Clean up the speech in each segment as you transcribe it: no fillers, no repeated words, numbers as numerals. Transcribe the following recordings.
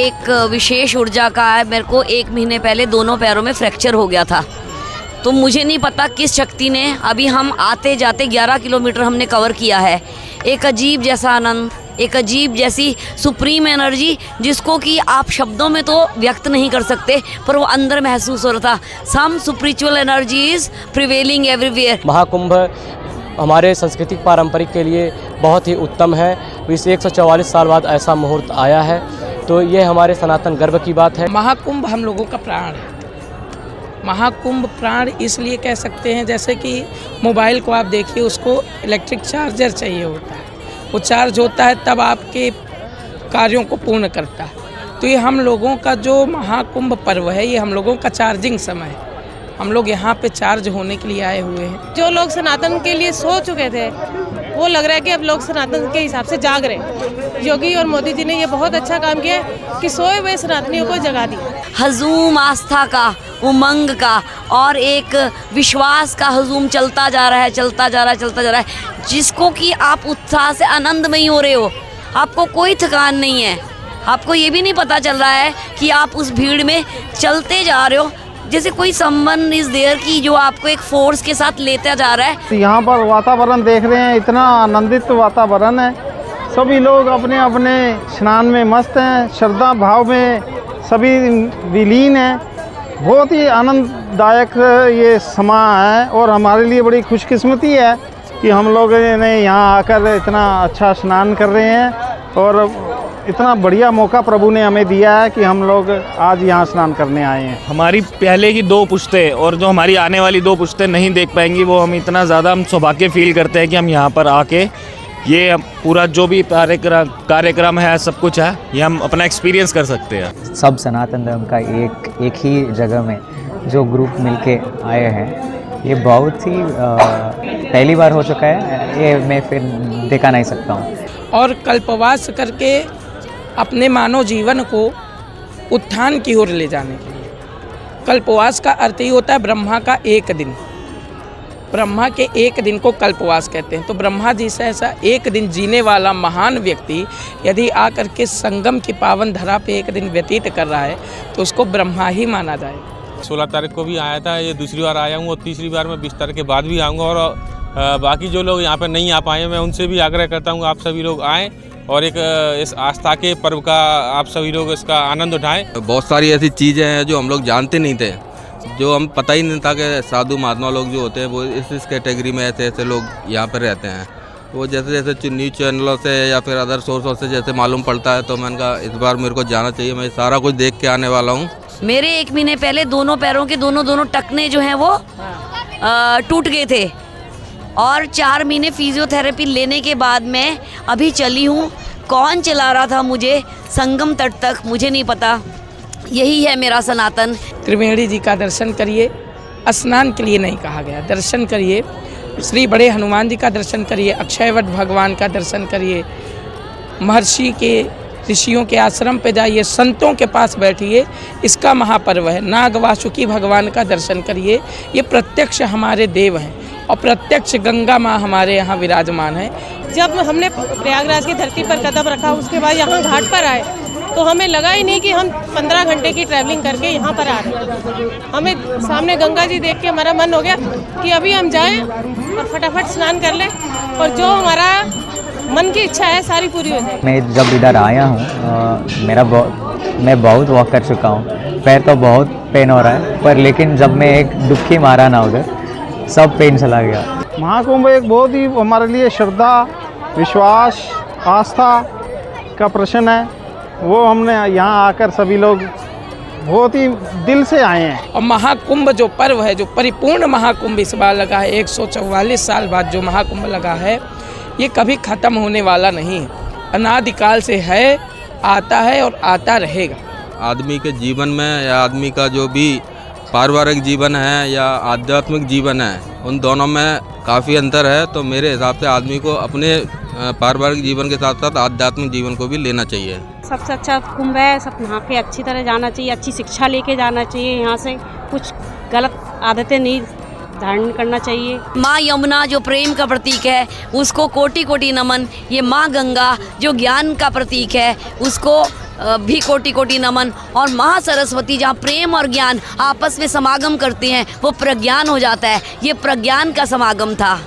एक विशेष ऊर्जा का है। मेरे को 1 महीने पहले दोनों पैरों में फ्रैक्चर हो गया था, तो मुझे नहीं पता किस शक्ति ने, अभी हम आते जाते 11 किलोमीटर हमने कवर किया है। एक अजीब जैसा आनंद, एक अजीब जैसी सुप्रीम एनर्जी, जिसको कि आप शब्दों में तो व्यक्त नहीं कर सकते, पर वो अंदर महसूस हो रहा था। Some spiritual energy is prevailing everywhere. Mahakumbh हमारे सांस्कृतिक पारंपरिक के लिए बहुत ही उत्तम है। इस 144 साल बाद ऐसा मुहूर्त आया है, तो ये हमारे सनातन गर्व की बात है। महाकुंभ हम लोगों का प्राण है। महाकुंभ प्राण इसलिए कह सकते हैं, जैसे कि मोबाइल को आप देखिए, उसको इलेक्ट्रिक चार्जर चाहिए होता है, वो चार्ज होता है तब आपके कार्यों को पूर्ण करता है। तो ये हम लोगों का जो महाकुंभ पर्व है, ये हम लोगों का चार्जिंग समय है। हम लोग यहाँ पे चार्ज होने के लिए आए हुए हैं। जो लोग सनातन के लिए सो चुके थे, वो लग रहा है कि अब लोग सनातन के हिसाब से जाग रहे हैं। योगी और मोदी जी ने ये बहुत अच्छा काम किया है कि सोए हुए सनातनियों को जगा दिया। हजूम आस्था का, उमंग का और एक विश्वास का हजूम चलता जा रहा है, चलता जा रहा है, चलता जा रहा है, जिसको कि आप उत्साह से आनंदमयी हो रहे हो। आपको कोई थकान नहीं है, आपको ये भी नहीं पता चल रहा है कि आप उस भीड़ में चलते जा रहे हो, जैसे कोई समवन इज देयर की जो आपको एक फोर्स के साथ लेता जा रहा है। यहाँ पर वातावरण देख रहे हैं, इतना आनंदित वातावरण है। सभी लोग अपने अपने स्नान में मस्त हैं, श्रद्धा भाव में सभी विलीन हैं। बहुत ही आनंददायक ये समा है और हमारे लिए बड़ी खुशकिस्मती है कि हम लोग ने यहाँ आकर इतना अच्छा स्नान कर रहे हैं और इतना बढ़िया मौका प्रभु ने हमें दिया है कि हम लोग आज यहाँ स्नान करने आए हैं। हमारी पहले की 2 पुश्तें और जो हमारी आने वाली 2 पुश्तें नहीं देख पाएंगी, वो हम इतना ज़्यादा हम सौभाग्य फील करते हैं कि हम यहाँ पर आके ये पूरा जो भी कार्यक्रम है, सब कुछ है, ये हम अपना एक्सपीरियंस कर सकते हैं। सब सनातन धर्म का एक ही जगह में जो ग्रुप मिलके आए हैं, ये बहुत ही पहली बार हो चुका है। ये मैं फिर देखा नहीं सकता हूँ। और कल्पवास करके अपने मानव जीवन को उत्थान की ओर ले जाने के लिए। कल्पवास का अर्थ ही होता है ब्रह्मा का एक दिन। ब्रह्मा के एक दिन को कल्पवास कहते हैं। तो ब्रह्मा जी से ऐसा एक दिन जीने वाला महान व्यक्ति यदि आकर के संगम की पावन धरा पे एक दिन व्यतीत कर रहा है, तो उसको ब्रह्मा ही माना जाए। 16 तारीख को भी आया था, ये दूसरी बार आया हूँ और तीसरी बार मैं 20 तारीख के बाद भी आऊँगा। और बाकी जो लोग यहाँ पर नहीं आ पाए, मैं उनसे भी आग्रह करता हूँ आप सभी लोग आएँ और एक इस आस्था के पर्व का आप सभी लोग इसका आनंद उठाएं। बहुत सारी ऐसी चीज़ें हैं जो हम लोग जानते नहीं थे, जो हम पता ही नहीं था कि साधु महात्मा लोग जो होते हैं वो इस कैटेगरी में ऐसे ऐसे लोग यहाँ पर रहते हैं। वो जैसे जैसे न्यूज़ चैनलों से या फिर अदर सोर्सों से जैसे मालूम पड़ता है, तो मैंने कहा इस बार मेरे को जाना चाहिए, मैं सारा कुछ देख के आने वाला हूँ। मेरे 1 महीने पहले दोनों पैरों के दोनों टखने जो हैं वो टूट गए थे और 4 महीने फिजियोथेरेपी लेने के बाद मैं अभी चली हूँ। कौन चला रहा था मुझे संगम तट तक, मुझे नहीं पता। यही है मेरा सनातन। त्रिवेणी जी का दर्शन करिए, स्नान के लिए नहीं कहा गया, दर्शन करिए। श्री बड़े हनुमान जी का दर्शन करिए, अक्षयवट भगवान का दर्शन करिए, महर्षि के ऋषियों के आश्रम पे जाइए, संतों के पास बैठिए। इसका महापर्व है। नाग वासुकी भगवान का दर्शन करिए। ये प्रत्यक्ष हमारे देव हैं और प्रत्यक्ष गंगा माँ हमारे यहाँ विराजमान है। जब हमने प्रयागराज की धरती पर कदम रखा, उसके बाद यहाँ घाट पर आए, तो हमें लगा ही नहीं कि हम 15 घंटे की ट्रैवलिंग करके यहाँ पर आ रहे हैं। हमें सामने गंगा जी देख के हमारा मन हो गया कि अभी हम जाएं और फटाफट स्नान कर लें और जो हमारा मन की इच्छा है सारी पूरी हो जाए। मैं जब इधर आया हूँ, मैं बहुत वॉक कर चुका हूँ। पैर तो बहुत पेन हो रहा है, पर लेकिन जब मैं एक डुबकी मारा ना उधर, सब पेन चला गया। महाकुंभ एक बहुत ही हमारे लिए श्रद्धा, विश्वास, आस्था का प्रश्न है। वो हमने यहाँ आकर सभी लोग बहुत ही दिल से आए हैं। और महाकुंभ जो पर्व है, जो परिपूर्ण महाकुंभ इस बार लगा है, 144 साल बाद जो महाकुंभ लगा है, ये कभी ख़त्म होने वाला नहीं है। अनादिकाल से है, आता है और आता रहेगा। आदमी के जीवन में या आदमी का जो भी पारिवारिक जीवन है या आध्यात्मिक जीवन है, उन दोनों में काफ़ी अंतर है। तो मेरे हिसाब से आदमी को अपने पारिवारिक जीवन के साथ साथ आध्यात्मिक जीवन को भी लेना चाहिए। सबसे अच्छा कुंभ है, सब यहाँ पे अच्छी तरह जाना चाहिए, अच्छी शिक्षा लेके जाना चाहिए। यहाँ से कुछ गलत आदतें नहीं धारण करना चाहिए। माँ यमुना जो प्रेम का प्रतीक है, उसको कोटि कोटि नमन। ये माँ गंगा जो ज्ञान का प्रतीक है, उसको भी कोटि कोटि नमन। और महासरस्वती जहाँ प्रेम और ज्ञान आपस में समागम करते हैं वो प्रज्ञान हो जाता है। ये प्रज्ञान का समागम था।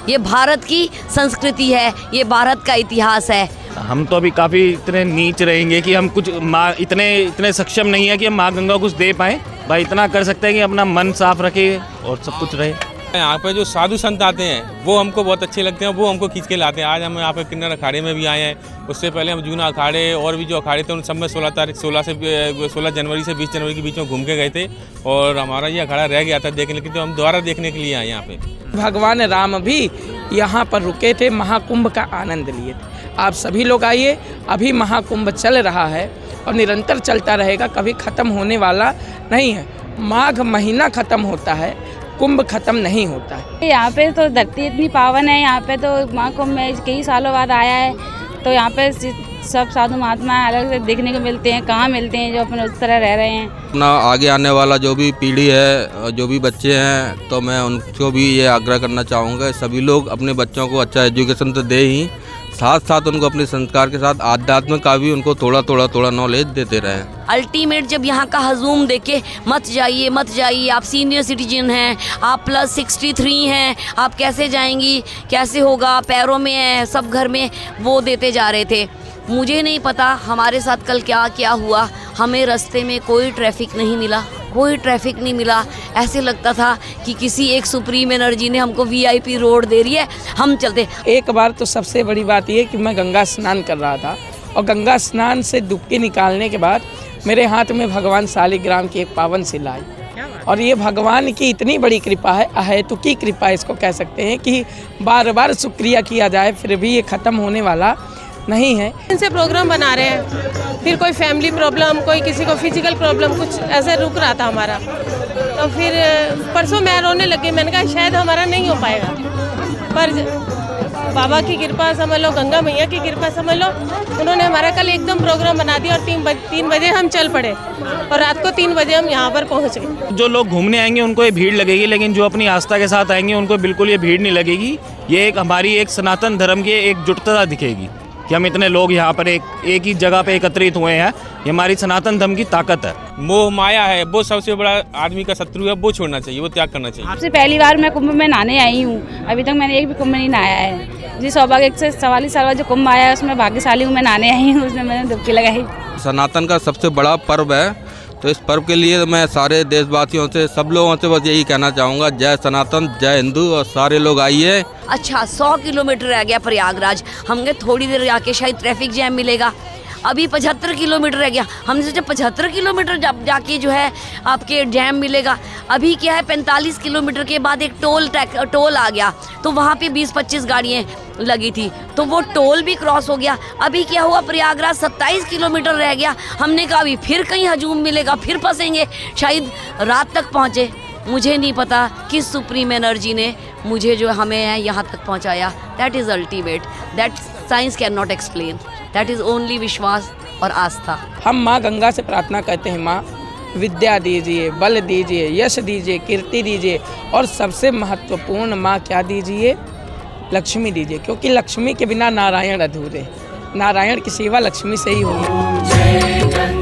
ये भारत की संस्कृति है, ये भारत का इतिहास है। हम तो अभी काफ़ी इतने नीच रहेंगे कि हम कुछ माँ इतने सक्षम नहीं है कि हम माँ गंगा को कुछ दे पाएँ। भाई इतना कर सकते हैं कि अपना मन साफ रखे और सब कुछ रहे। यहाँ पे जो साधु संत आते हैं वो हमको बहुत अच्छे लगते हैं, वो हमको खींच के लाते हैं। आज हम यहाँ पे किन्नर अखाड़े में भी आए हैं। उससे पहले हम जूना अखाड़े और भी जो अखाड़े थे उन सब में 16 जनवरी से 20 जनवरी के बीच में घूम के गए थे और हमारा ये अखाड़ा रह गया था देखने के लिए, तो हम दोबारा देखने के लिए आए यहाँ पे। भगवान राम भी यहाँ पर रुके थे, महाकुंभ का आनंद लिए थे। आप सभी लोग आइए, अभी महाकुंभ चल रहा है और निरंतर चलता रहेगा, कभी ख़त्म होने वाला नहीं है। माघ महीना ख़त्म होता है, कुंभ खत्म नहीं होता है। यहाँ पे तो धरती इतनी पावन है, यहाँ पे तो महाकुंभ में कई सालों बाद आया है, तो यहाँ पे सब साधु महात्मा अलग से देखने को मिलते हैं। कहाँ मिलते हैं जो अपन उस तरह रह रहे हैं। अपना आगे आने वाला जो भी पीढ़ी है, जो भी बच्चे हैं, तो मैं उनको भी ये आग्रह करना चाहूँगा सभी लोग अपने बच्चों को अच्छा एजुकेशन तो दे ही, साथ साथ उनको अपने संस्कार के साथ आध्यात्म का भी उनको थोड़ा नॉलेज देते रहें। अल्टीमेट जब यहाँ का हजूम देखे मत जाइए, आप सीनियर सिटीजन हैं, आप +63 हैं, आप कैसे जाएंगी, कैसे होगा, पैरों में है, सब घर में वो देते जा रहे थे। मुझे नहीं पता हमारे साथ कल क्या क्या हुआ। हमें रास्ते में कोई ट्रैफिक नहीं मिला। ऐसे लगता था कि किसी एक सुप्रीम एनर्जी ने हमको VIP रोड दे रही है, हम चलते। एक बार तो सबसे बड़ी बात ये कि मैं गंगा स्नान कर रहा था और गंगा स्नान से डुबकी निकालने के बाद मेरे हाथ में भगवान शालिग्राम की एक पावन शिला आई और ये भगवान की इतनी बड़ी कृपा है, अहेतुकी कृपा इसको कह सकते हैं कि बार बार शुक्रिया किया जाए फिर भी ये ख़त्म होने वाला नहीं है। इनसे प्रोग्राम बना रहे हैं, फिर कोई फैमिली प्रॉब्लम, कोई किसी को फिजिकल प्रॉब्लम, कुछ ऐसे रुक रहा था हमारा। तो फिर परसों मैं रोने लगी, मैंने कहा शायद हमारा नहीं हो पाएगा, पर बाबा की कृपा समझ लो, गंगा मैया की कृपा समझ लो, उन्होंने हमारा कल एकदम प्रोग्राम बना दिया और 3 बजे हम चल पड़े और रात को 3 बजे हम यहाँ पर पहुँच गए। जो लोग घूमने आएंगे उनको ये भीड़ लगेगी, लेकिन जो अपनी आस्था के साथ आएंगे उनको बिल्कुल ये भीड़ नहीं लगेगी। ये हमारी एक सनातन धर्म की एकजुटता दिखेगी कि हम इतने लोग यहाँ पर एक ही जगह पे एकत्रित हुए हैं। ये हमारी सनातन धर्म की ताकत है। मोह माया है वो सबसे बड़ा आदमी का शत्रु है, वो छोड़ना चाहिए, वो त्याग करना चाहिए। सबसे पहली बार मैं कुंभ में नहाने आई हूँ, अभी तक मैंने एक भी कुंभ में नहीं नहाया है। जी सौभाग्य से 44 साल बाद जो कुंभ आया है उसमें भाग्यशाली हूँ, मैं नहाने आई हूँ, उसमें मैंने डुबकी लगाई। सनातन का सबसे बड़ा पर्व है, तो इस पर्व के लिए मैं सारे देशवासियों से, सब लोगों से बस यही कहना चाहूँगा, जय सनातन, जय हिंदू, और सारे लोग आइए। अच्छा 100 किलोमीटर रह गया प्रयागराज, हमने थोड़ी देर जाके शायद ट्रैफिक जैम मिलेगा। अभी 75 किलोमीटर रह गया, हमने सोचा 75 किलोमीटर जाके जो है आपके जैम मिलेगा। अभी क्या है 45 किलोमीटर के बाद एक टोल आ गया, तो वहाँ पे 20-25 गाड़ियाँ लगी थी, तो वो टोल भी क्रॉस हो गया। अभी क्या हुआ प्रयागराज 27 किलोमीटर रह गया, हमने कहा अभी फिर कहीं हजूम मिलेगा, फिर फंसेंगे, शायद रात तक पहुँचे। मुझे नहीं पता किस सुप्रीम एनर्जी ने मुझे जो हमें है यहाँ तक पहुँचाया। That is ultimate, that science can not explain, that is only विश्वास और आस्था। हम माँ गंगा से प्रार्थना करते हैं, माँ विद्या दीजिए, बल दीजिए, यश दीजिए, कीर्ति दीजिए, और सबसे महत्वपूर्ण माँ क्या दीजिए, लक्ष्मी दीजिए, क्योंकि लक्ष्मी के बिना नारायण अधूरे। नारायण की सेवा लक्ष्मी से ही होगी।